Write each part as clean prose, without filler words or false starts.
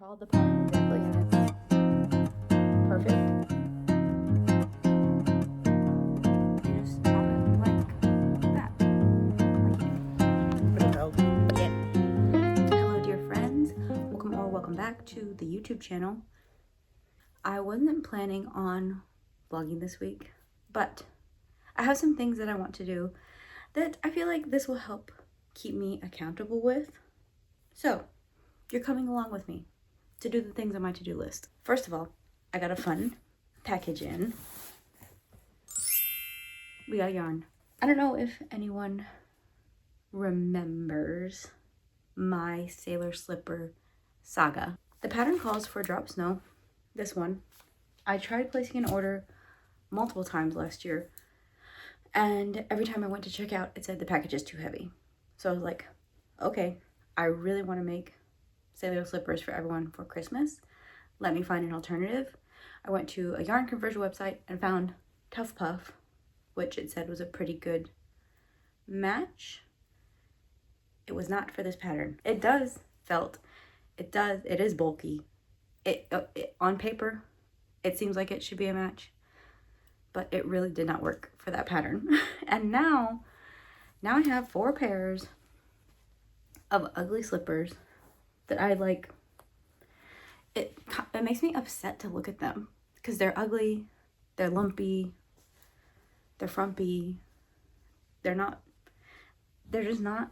called the pattern exactly, and it's perfect. You just chop it like that. Hello, dear friends. Welcome back to the YouTube channel. I wasn't planning on vlogging this week, but I have some things that I want to do that I feel like this will help keep me accountable with. So, you're coming along with me to do the things on my to-do list. First of all, I got a fun package in. We got yarn. I don't know if anyone remembers my sailor slipper saga. The pattern calls for drop snow, this one. I tried placing an order multiple times last year, and every time I went to check out, it said the package is too heavy. So I was like, okay, I really want to make sailor slippers for everyone for Christmas. Let me find an alternative. I went to a yarn conversion website and found Tough Puff, which it said was a pretty good match. It was not for this pattern. It is bulky. It on paper, it seems like it should be a match, but it really did not work for that pattern. And now I have 4 pairs of ugly slippers that I like. It makes me upset to look at them because they're ugly, they're lumpy, they're frumpy, they're just not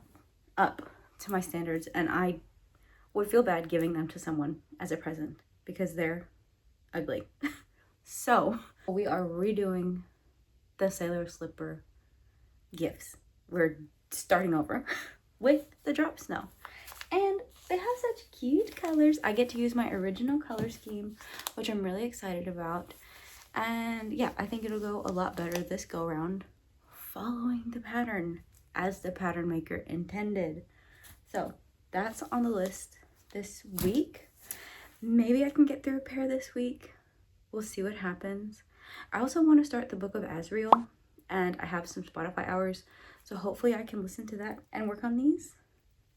up to my standards, and I would feel bad giving them to someone as a present because they're ugly. So we are redoing the sailor slipper gifts. We're starting over with the drop snow, and they have such cute colors. I get to use my original color scheme, which I'm really excited about. And yeah, I think it'll go a lot better this go around, following the pattern as the pattern maker intended. So that's on the list this week. Maybe I can get through a pair this week. We'll see what happens. I also want to start the Book of Azrael, and I have some Spotify hours, so hopefully I can listen to that and work on these.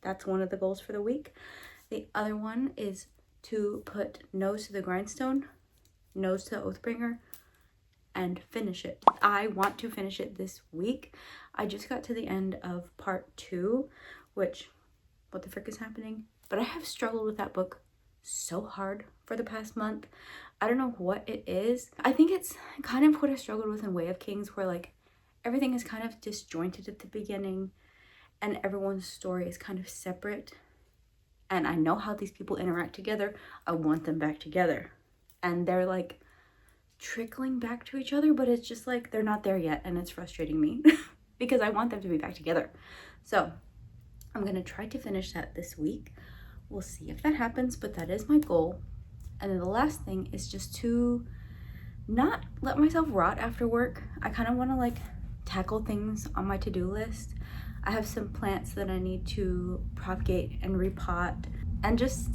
That's one of the goals for the week. The other one is to put Nose to the Grindstone, Nose to Oathbringer, and finish it. I want to finish it this week. I just got to the end of part 2, which, what the frick is happening? But I have struggled with that book so hard for the past month. I don't know what it is. I think it's kind of what I struggled with in Way of Kings, where like everything is kind of disjointed at the beginning and everyone's story is kind of separate. And I know how these people interact together. I want them back together. And they're like trickling back to each other, but it's just like they're not there yet, and it's frustrating me because I want them to be back together. So I'm gonna try to finish that this week. We'll see if that happens, but that is my goal. And then the last thing is just to not let myself rot after work. I kind of want to like tackle things on my to-do list. I have some plants that I need to propagate and repot, and just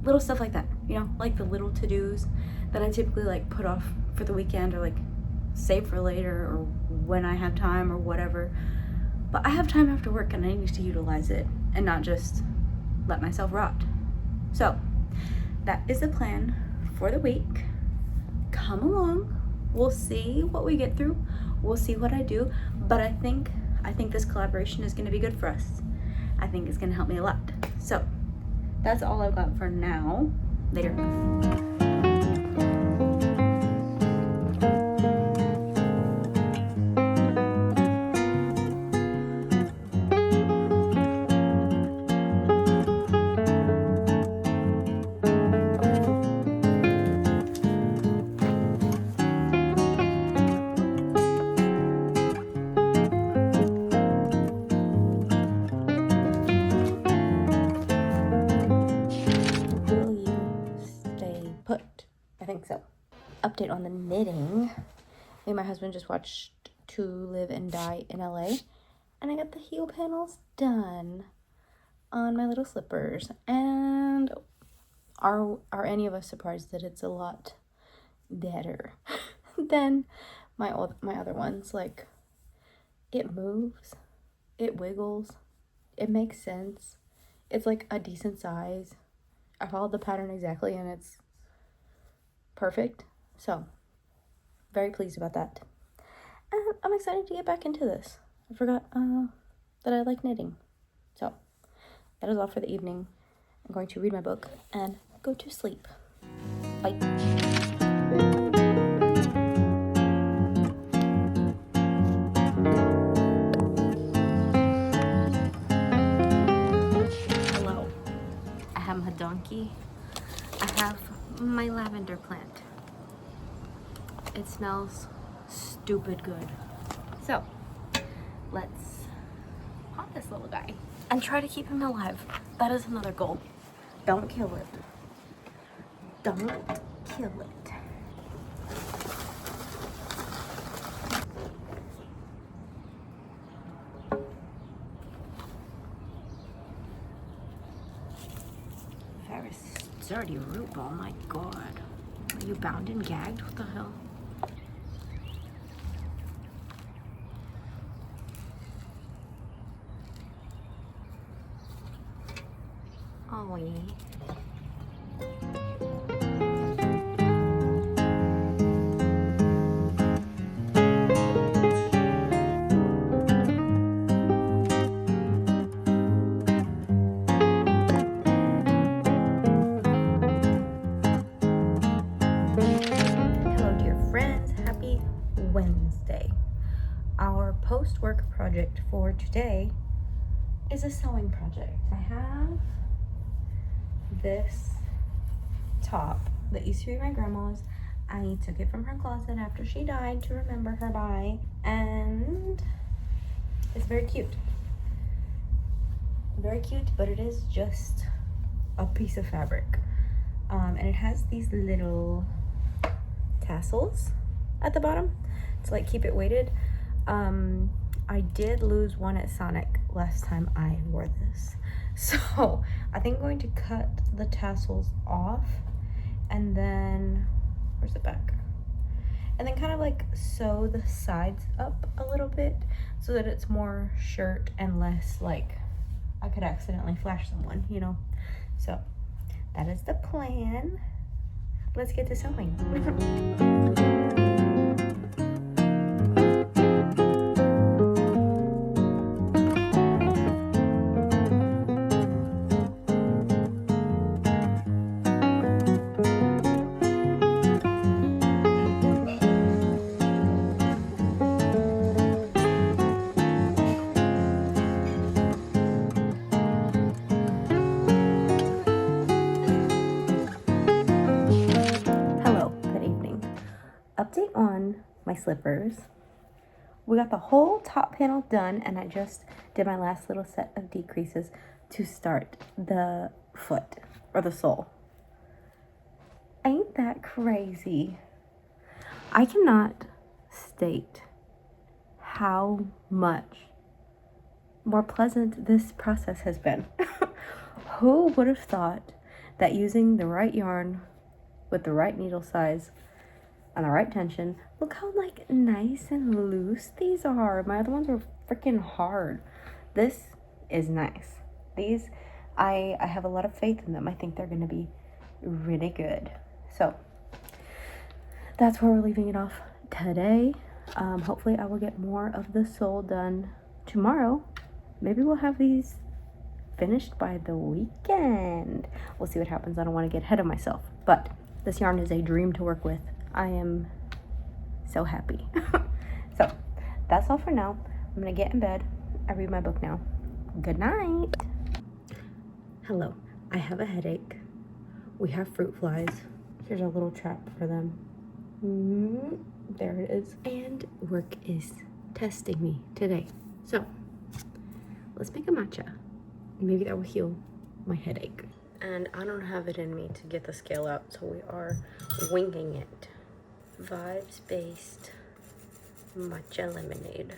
little stuff like that, you know, like the little to-dos that I typically like put off for the weekend or like save for later or when I have time or whatever. But I have time after work and I need to utilize it and not just let myself rot. So that is the plan for the week. Come along. We'll see what we get through. We'll see what I do. But I think this collaboration is going to be good for us. I think it's going to help me a lot. So that's all I've got for now. Later. Will you stay put? I think so. Update on the knitting. Me and my husband just watched To Live and Die in LA, and I got the heel panels done on my little slippers. And are any of us surprised that it's a lot better than my other ones? Like, it moves, it wiggles, it makes sense. It's like a decent size. I followed the pattern exactly and it's perfect. So, very pleased about that. And I'm excited to get back into this. I forgot that I like knitting. So, that is all for the evening. I'm going to read my book and go to sleep. Bye. Hello. I have my donkey. I have my lavender plant. It smells stupid good. So, let's pot this little guy and try to keep him alive. That is another goal. Don't kill it. Don't kill it. Very sturdy root ball, my god. Are you bound and gagged? What the hell? Oh, yeah. Hello, dear friends. Happy Wednesday. Our post-work project for today is a sewing project. I have this top that used to be my grandma's. I took it from her closet after she died to remember her by, and it's very cute. Very cute, but it is just a piece of fabric. And it has these little tassels at the bottom to like keep it weighted. I did lose one at Sonic last time I wore this. So I think I'm going to cut the tassels off and then, where's the back? And then kind of like sew the sides up a little bit so that it's more shirt and less like I could accidentally flash someone, you know? So that is the plan. Let's get to sewing. Update on my slippers. We got the whole top panel done and I just did my last little set of decreases to start the foot or the sole. Ain't that crazy? I cannot state how much more pleasant this process has been. Who would have thought that using the right yarn with the right needle size and the right tension, look how like nice and loose these are. My other ones were freaking hard. This is nice. These, I have a lot of faith in them. I think they're gonna be really good. So that's where we're leaving it off today. Hopefully I will get more of the sole done tomorrow. Maybe we'll have these finished by the weekend. We'll see what happens. I don't want to get ahead of myself, but this yarn is a dream to work with. I am so happy. So that's all for now. I'm gonna get in bed. I read my book now. Good night. Hello. I have a headache. We have fruit flies. Here's a little trap for them. There it is. And work is testing me today. So let's make a matcha. Maybe that will heal my headache. And I don't have it in me to get the scale out, so we are winging it. Vibes-based matcha lemonade.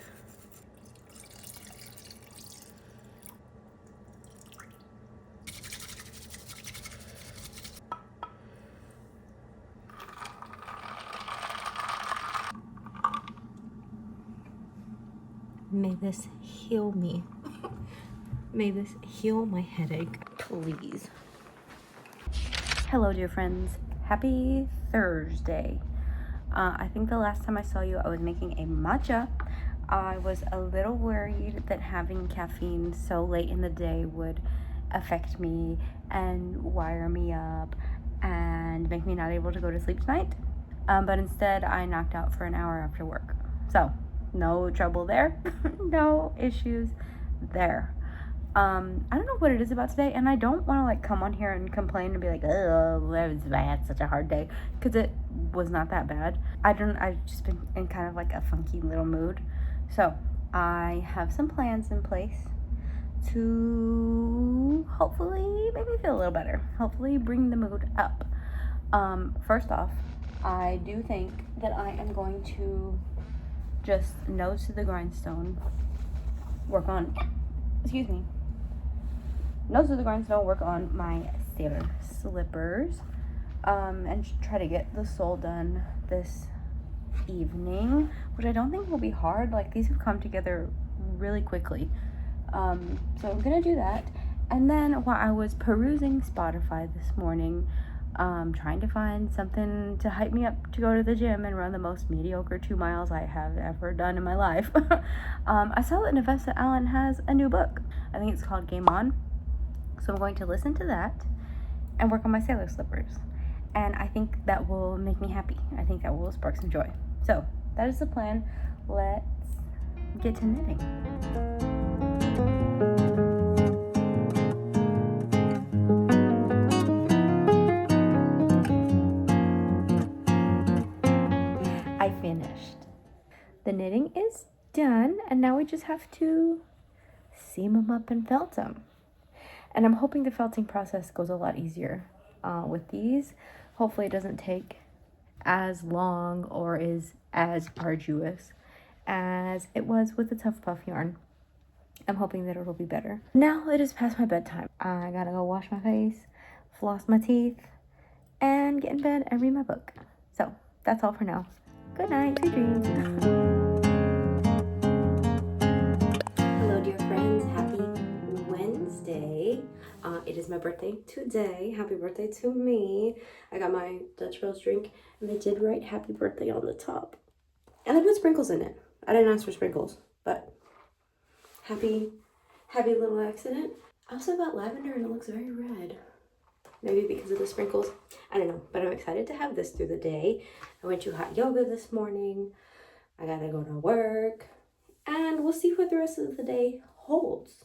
May this heal me. May this heal my headache, please. Hello, dear friends. Happy Thursday. I think the last time I saw you, I was making a matcha. I was a little worried that having caffeine so late in the day would affect me and wire me up and make me not able to go to sleep tonight. But instead, I knocked out for an hour after work. So, no trouble there. No issues there. I don't know what it is about today, and I don't want to like come on here and complain and be like, oh, I had such a hard day, because it was not that bad. I've just been in kind of like a funky little mood. So I have some plans in place to hopefully make me feel a little better, hopefully bring the mood up. First off, I do think that I am going to just nose to the grindstone, work on my sailor slippers, and try to get the sole done this evening, which I don't think will be hard. Like, these have come together really quickly. So I'm gonna do that. And then while I was perusing Spotify this morning, trying to find something to hype me up to go to the gym and run the most mediocre 2 miles I have ever done in my life, I saw that Navessa Allen has a new book. I think it's called Game On. So I'm going to listen to that and work on my sailor slippers. And I think that will make me happy. I think that will spark some joy. So that is the plan. Let's get to knitting. I finished. The knitting is done, and now we just have to seam them up and felt them. And I'm hoping the felting process goes a lot easier with these. Hopefully it doesn't take as long or is as arduous as it was with the Tough Puff yarn. I'm hoping that it'll be better. Now it is past my bedtime. I gotta go wash my face, floss my teeth, and get in bed and read my book. So that's all for now. Good night, sweet dreams. Hello, dear friends. Happy Wednesday. It is my birthday today. Happy birthday to me. I got my Dutch Bros drink, and they did write happy birthday on the top. And I put sprinkles in it. I didn't ask for sprinkles, but happy little accident. I also got lavender, and it looks very red. Maybe because of the sprinkles. I don't know, but I'm excited to have this through the day. I went to hot yoga this morning. I gotta go to work. And we'll see what the rest of the day holds.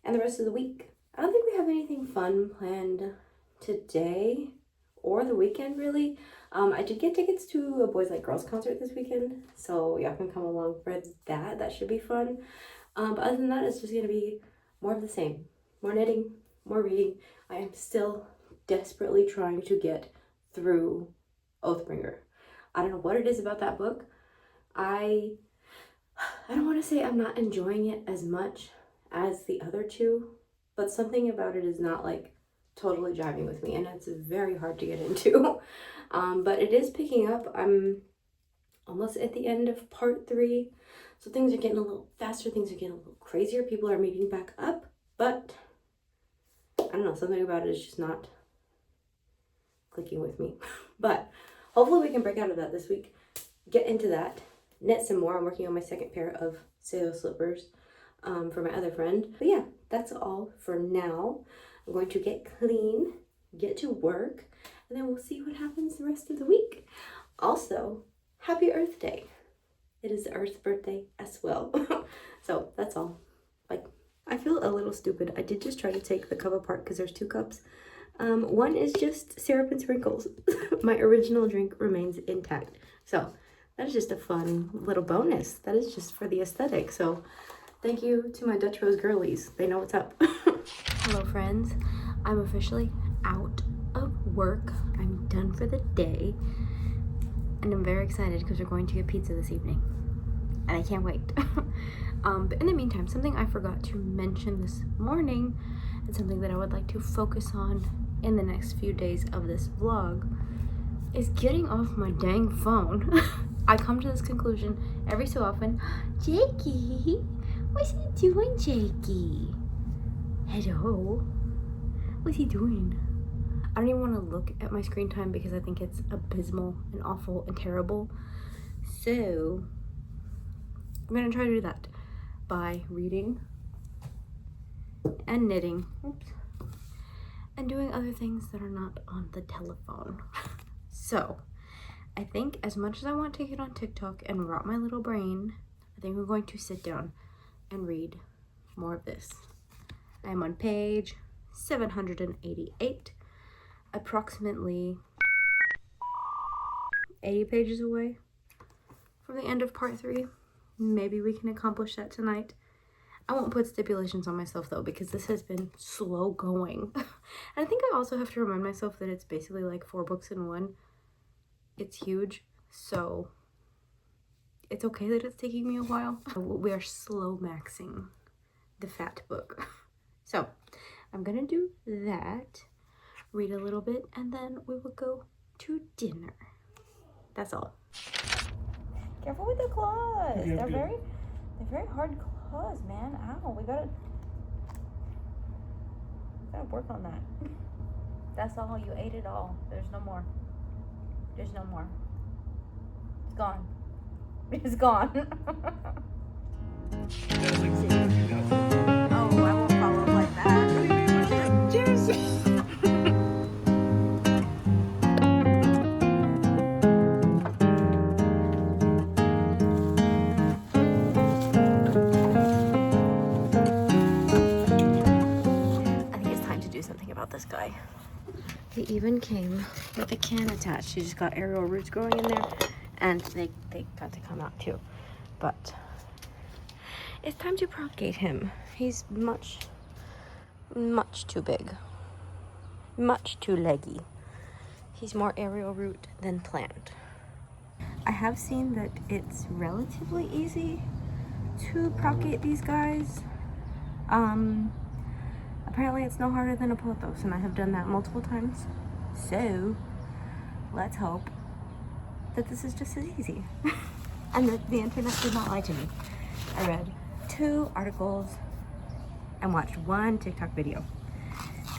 And the rest of the week. I don't think we have anything fun planned today or the weekend, really. I did get tickets to a Boys Like Girls concert this weekend, so y'all can come along for that. That should be fun. But other than that, it's just gonna be more of the same. More knitting, more reading. I am still desperately trying to get through Oathbringer. I don't know what it is about that book. I don't want to say I'm not enjoying it as much as the other two, but something about it is not like totally jiving with me, and it's very hard to get into. But it is picking up. I'm almost at the end of part 3, so things are getting a little faster, things are getting a little crazier, people are meeting back up, but I don't know, something about it is just not clicking with me. But hopefully we can break out of that this week, get into that, knit some more. I'm working on my second pair of sailor slippers for my other friend. But yeah, that's all for now. I'm going to get clean, get to work, and then we'll see what happens the rest of the week. Also, happy Earth Day. It is the Earth's birthday as well. So that's all. Like, I feel a little stupid. I did just try to take the cup apart because there's 2 cups. One is just syrup and sprinkles. My original drink remains intact. So that is just a fun little bonus. That is just for the aesthetic. So thank you to my Dutch Rose girlies. They know what's up. Hello, friends. I'm officially out of work. I'm done for the day. And I'm very excited because we're going to get pizza this evening. And I can't wait. But in the meantime, something I forgot to mention this morning, and something that I would like to focus on in the next few days of this vlog, is getting off my dang phone. I come to this conclusion every so often. Jakey, what's he doing, Jakey? Hello, what's he doing? I don't even want to look at my screen time because I think it's abysmal and awful and terrible. So I'm gonna try to do that by reading and knitting, oops, and doing other things that are not on the telephone. So I think as much as I want to get on TikTok and rot my little brain, I think we're going to sit down and read more of this. I am on page 788, approximately 80 pages away from the end of part 3. Maybe we can accomplish that tonight. I won't put stipulations on myself though, because this has been slow going. And I think I also have to remind myself that it's basically like 4 books in one. It's huge, so it's okay that it's taking me a while. We are slow maxing the fat book. So I'm gonna do that, read a little bit, and then we will go to dinner. That's all. Careful with the claws. Yeah, they're good. very hard claws, man. Ow, we gotta work on that. That's all. You ate it all. There's no more. There's no more. It's gone. It's gone. Oh, I won't follow up like that. Cheers! I think it's time to do something about this guy. He even came with a can attached. He just got aerial roots growing in there, and they got to come out too. But it's time to propagate him. He's much too big. Much too leggy. He's more aerial root than plant. I have seen that it's relatively easy to propagate these guys. Apparently it's no harder than a pothos, and I have done that multiple times. So let's hope that this is just as easy. And that the internet did not lie to me. I read 2 articles and watched 1 TikTok video.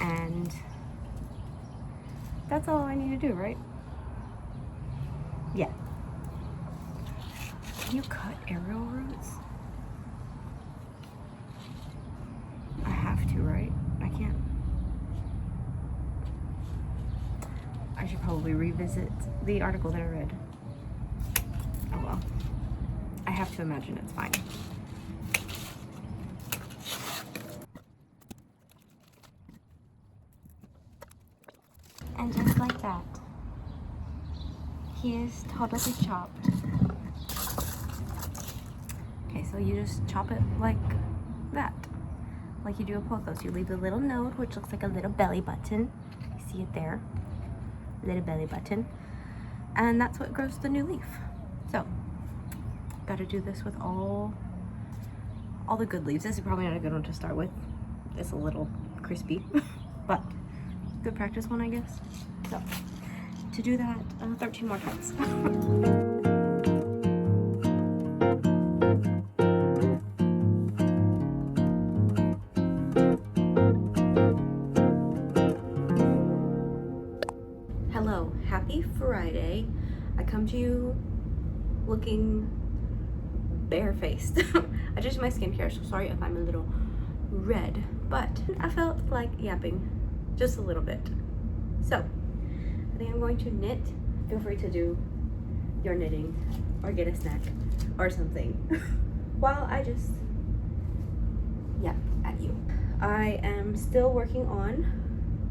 And that's all I need to do, right? Yeah. Can you cut aerial roots? I have to, right? I can't. I should probably revisit the article that I read. Oh well. I have to imagine it's fine. And just like that, he is totally chopped. Okay, so you just chop it like that. Like you do a pothos. You leave the little node, which looks like a little belly button. You see it there? Little belly button. And that's what grows the new leaf. So, gotta do this with all the good leaves. This is probably not a good one to start with. It's a little crispy, but good practice one, I guess. So, to do that 13 more times. Hello, happy Friday. I come to you looking barefaced. I just did my skincare, so sorry if I'm a little red, but I felt like yapping just a little bit. So I think I'm going to knit. Feel free to do your knitting or get a snack or something while I just yap at you. I am still working on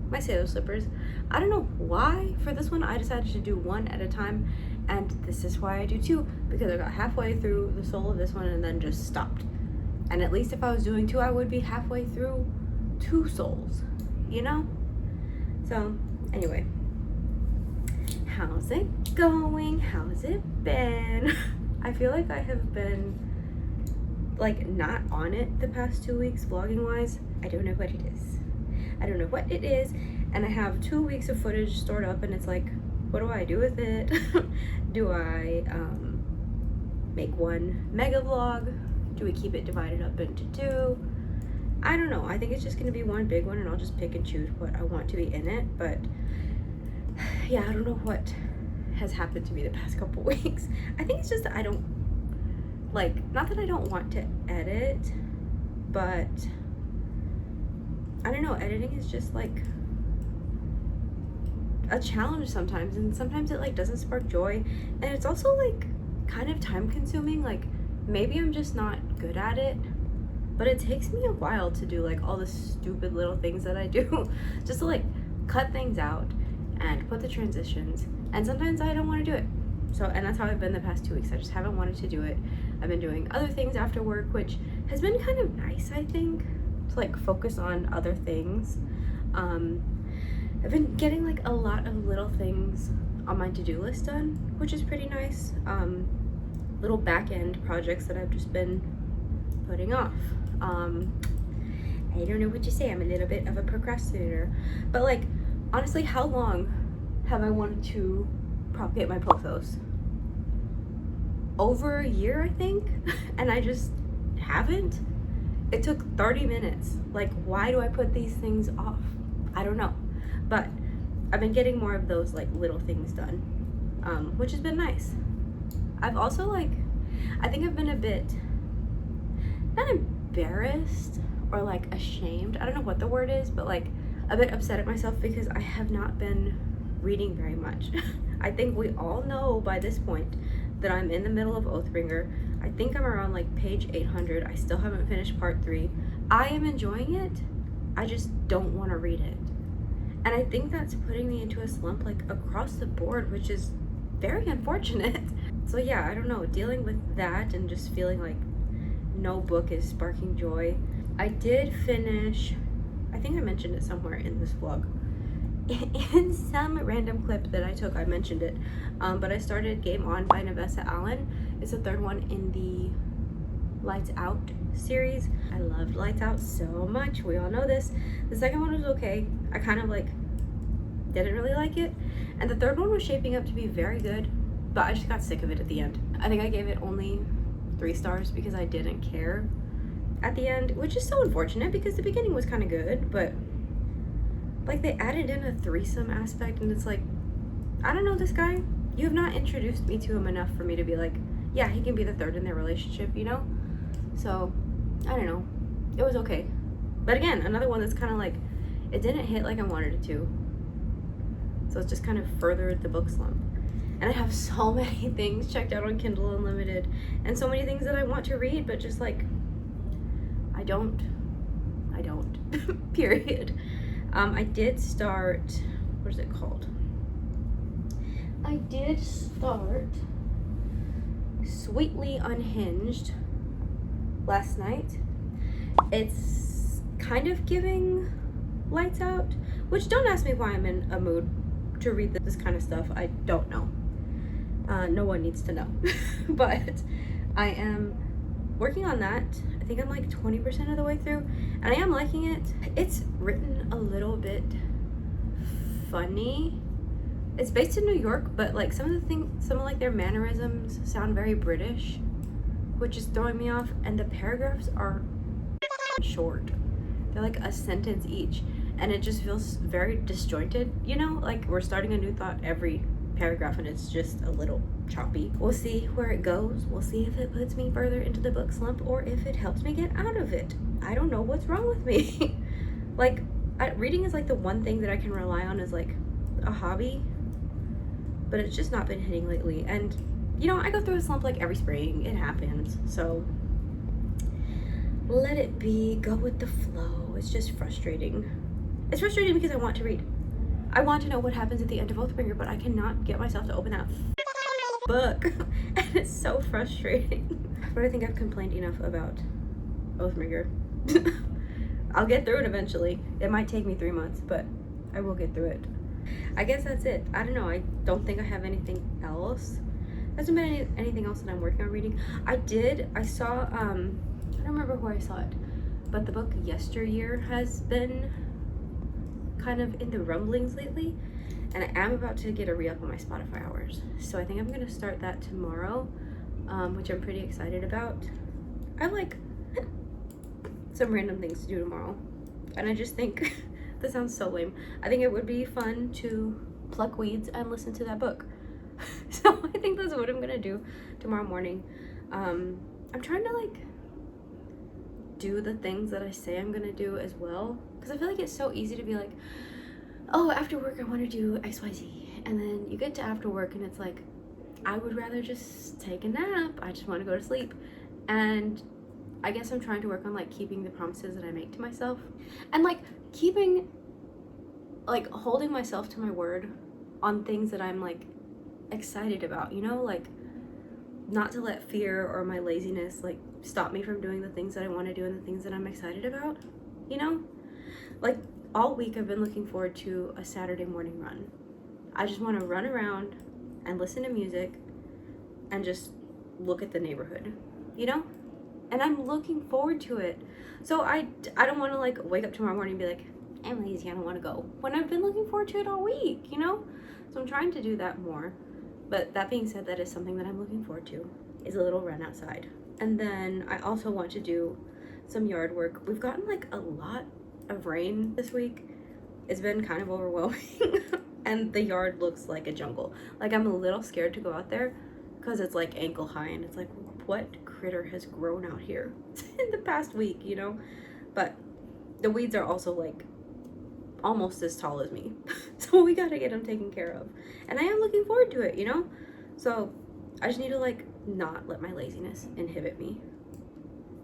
my sailor slippers. I don't know why for this one I decided to do 1 at a time, and this is why I do 2, because I got halfway through the sole of this one and then just stopped. And at least if I was doing 2, I would be halfway through 2 soles, you know? So anyway, how's it going? How's it been? I feel like I have been like not on it the past 2 weeks vlogging wise. I don't know what it is. I don't know what it is, and I have 2 weeks of footage stored up, and it's like, what do I do with it? Do I make 1 mega vlog? Do we keep it divided up into 2? I don't know. I think it's just going to be one big one, and I'll just pick and choose what I want to be in it. But yeah, I don't know what has happened to me the past couple weeks. I think it's just that I don't, like, not that I don't want to edit, but I don't know, editing is just like a challenge sometimes, and sometimes it like doesn't spark joy, and it's also like kind of time consuming. Like, maybe I'm just not good at it, but it takes me a while to do like all the stupid little things that I do just to like cut things out and put the transitions, and sometimes I don't want to do it. So, and that's how I've been the past 2 weeks. I just haven't wanted to do it. I've been doing other things after work, which has been kind of nice, I think, to like focus on other things. I've been getting like a lot of little things on my to-do list done, which is pretty nice. Little back-end projects that I've just been putting off. I don't know what to say. I'm a little bit of a procrastinator, but like, honestly, how long have I wanted to propagate my pothos? Over a year, I think, and I just haven't. It took 30 minutes. Like, why do I put these things off? I don't know, but I've been getting more of those like little things done, which has been nice. I've also like, I think I've been a bit, not embarrassed or like ashamed, I don't know what the word is, but like a bit upset at myself because I have not been reading very much. I think we all know by this point that I'm in the middle of Oathbringer. I think I'm around like page 800. I still haven't finished part 3. I am enjoying it. I just don't want to read it. And I think that's putting me into a slump like across the board, which is very unfortunate. So yeah, I don't know, dealing with that and just feeling like no book is sparking joy. I did finish, I think I mentioned it somewhere in this vlog. In some random clip that I took, I mentioned it, but I started Game On by Navessa Allen. It's the 3rd one in the Lights Out series. I loved Lights Out so much, we all know this. The 2nd one was okay. I kind of like didn't really like it, and the 3rd one was shaping up to be very good, but I just got sick of it at the end. I think I gave it only 3 stars because I didn't care at the end, which is so unfortunate because the beginning was kind of good, but like they added in a threesome aspect, and it's like, I don't know this guy. You have not introduced me to him enough for me to be like, yeah, he can be the 3rd in their relationship, you know? So, I don't know. It was okay. But again, another one that's kind of like, it didn't hit like I wanted it to. So it's just kind of furthered the book slump. And I have so many things checked out on Kindle Unlimited, and so many things that I want to read, but just like, I don't, period. I did start, what is it called? I did start Sweetly Unhinged last night. It's kind of giving Lights Out, which, don't ask me why I'm in a mood to read this kind of stuff. I don't know. No one needs to know. But I am working on that. I think I'm like 20% of the way through, and I am liking it. It's written a little bit funny. It's based in New York, but like some of like their mannerisms sound very British, which is throwing me off, and the paragraphs are short. They're like a sentence each, and it just feels very disjointed, you know? Like we're starting a new thought every paragraph, and it's just a little choppy. We'll see where it goes. We'll see if it puts me further into the book slump or if it helps me get out of it. I don't know what's wrong with me. Like, reading is like the one thing that I can rely on as like a hobby, but it's just not been hitting lately. And you know, I go through a slump like every spring. It happens. So let it be, go with the flow. It's just frustrating. It's frustrating because I want to read. I want to know what happens at the end of Oathbringer, but I cannot get myself to open that book. And it's so frustrating. But I think I've complained enough about Oathbringer. I'll get through it eventually. It might take me 3 months, but I will get through it. I guess that's it. I don't know. I don't think I have anything else. There hasn't been anything else that I'm working on reading. I saw, I don't remember where I saw it, but the book Yesteryear has been kind of in the rumblings lately, and I am about to get a re-up on my Spotify hours, so I think I'm gonna start that tomorrow, which I'm pretty excited about. I'm like some random things to do tomorrow. And I just think, this sounds so lame, I think it would be fun to pluck weeds and listen to that book. So I think that's what I'm gonna do tomorrow morning. I'm trying to like do the things that I say I'm gonna do as well, because I feel like it's so easy to be like, oh, after work I want to do XYZ, and then you get to after work and it's like, I would rather just take a nap, I just want to go to sleep. And I guess I'm trying to work on like keeping the promises that I make to myself, and like keeping, like holding myself to my word on things that I'm like excited about, you know, like not to let fear or my laziness like stop me from doing the things that I want to do and the things that I'm excited about, you know? Like all week I've been looking forward to a Saturday morning run. I just want to run around and listen to music and just look at the neighborhood, you know? And I'm looking forward to it. So I don't want to like wake up tomorrow morning and be like, I'm lazy, I don't want to go, when I've been looking forward to it all week, you know? So I'm trying to do that more. But that being said, that is something that I'm looking forward to, is a little run outside. And then I also want to do some yard work. We've gotten like a lot of rain this week. It's been kind of overwhelming. And the yard looks like a jungle. Like I'm a little scared to go out there because it's like ankle high and it's like, what critter has grown out here in the past week, you know? But the weeds are also like almost as tall as me. So we gotta get them taken care of. And I am looking forward to it, you know? So I just need to like not let my laziness inhibit me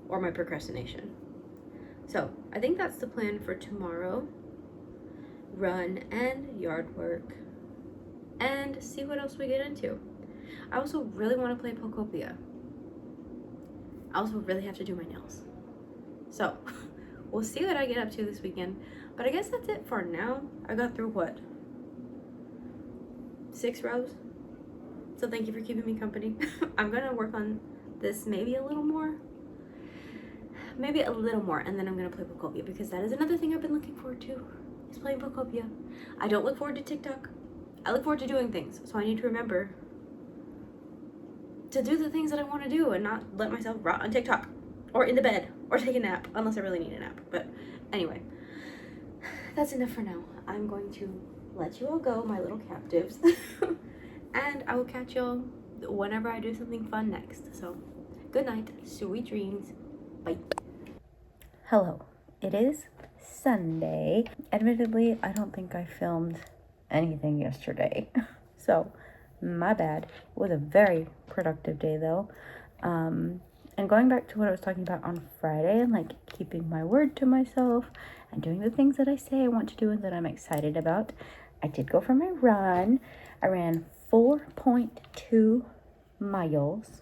or my procrastination. So I think that's the plan for tomorrow. Run and yard work and see what else we get into. I also really want to play Pokopia. I also really have to do my nails. So we'll see what I get up to this weekend. But I guess that's it for now. I got through what? 6 rows? So thank you for keeping me company. I'm gonna work on this maybe a little more. Maybe a little more, and then I'm gonna play Pokopia, because that is another thing I've been looking forward to, is playing Pokopia. I don't look forward to TikTok. I look forward to doing things, so I need to remember to do the things that I want to do and not let myself rot on TikTok or in the bed or take a nap, unless I really need a nap. But anyway, that's enough for now. I'm going to let you all go, my little captives. And I will catch y'all whenever I do something fun next. So good night, sweet dreams, bye. Hello, it is Sunday. Admittedly, I don't think I filmed anything yesterday. So my bad. It was a very productive day though. And going back to what I was talking about on Friday, and like keeping my word to myself and doing the things that I say I want to do and that I'm excited about, I did go for my run. I ran 4.2 miles,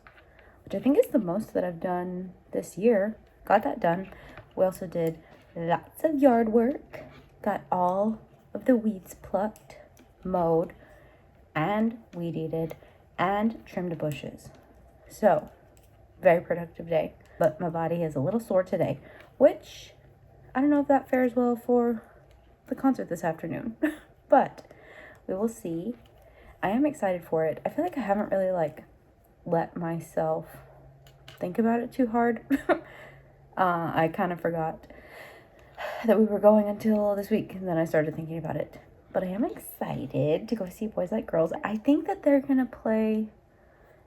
which I think is the most that I've done this year. Got that done. We also did lots of yard work, got all of the weeds plucked, mowed, and weed eated, and trimmed bushes. So very productive day, but my body is a little sore today, which I don't know if that fares well for the concert this afternoon. But we will see. I am excited for it. I feel like I haven't really like let myself think about it too hard. I kind of forgot that we were going until this week, and then I started thinking about it. But I am excited to go see Boys Like Girls. I think that they're gonna play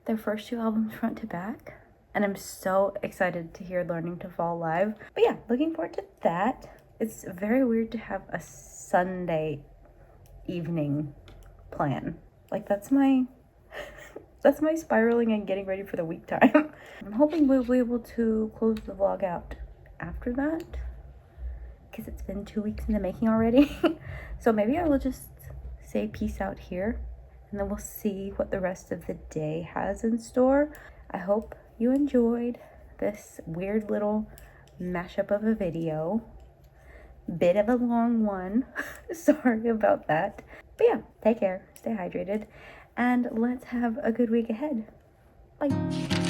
their first 2 albums front to back, and I'm so excited to hear Learning to Fall live. But yeah, looking forward to that. It's very weird to have a Sunday evening plan. Like that's my spiraling and getting ready for the week time. I'm hoping we'll be able to close the vlog out after that, because it's been 2 weeks in the making already. So maybe I will just say peace out here, and then we'll see what the rest of the day has in store. I hope you enjoyed this weird little mashup of a video. Bit of a long one. Sorry about that. But yeah, take care, stay hydrated, and let's have a good week ahead. Bye.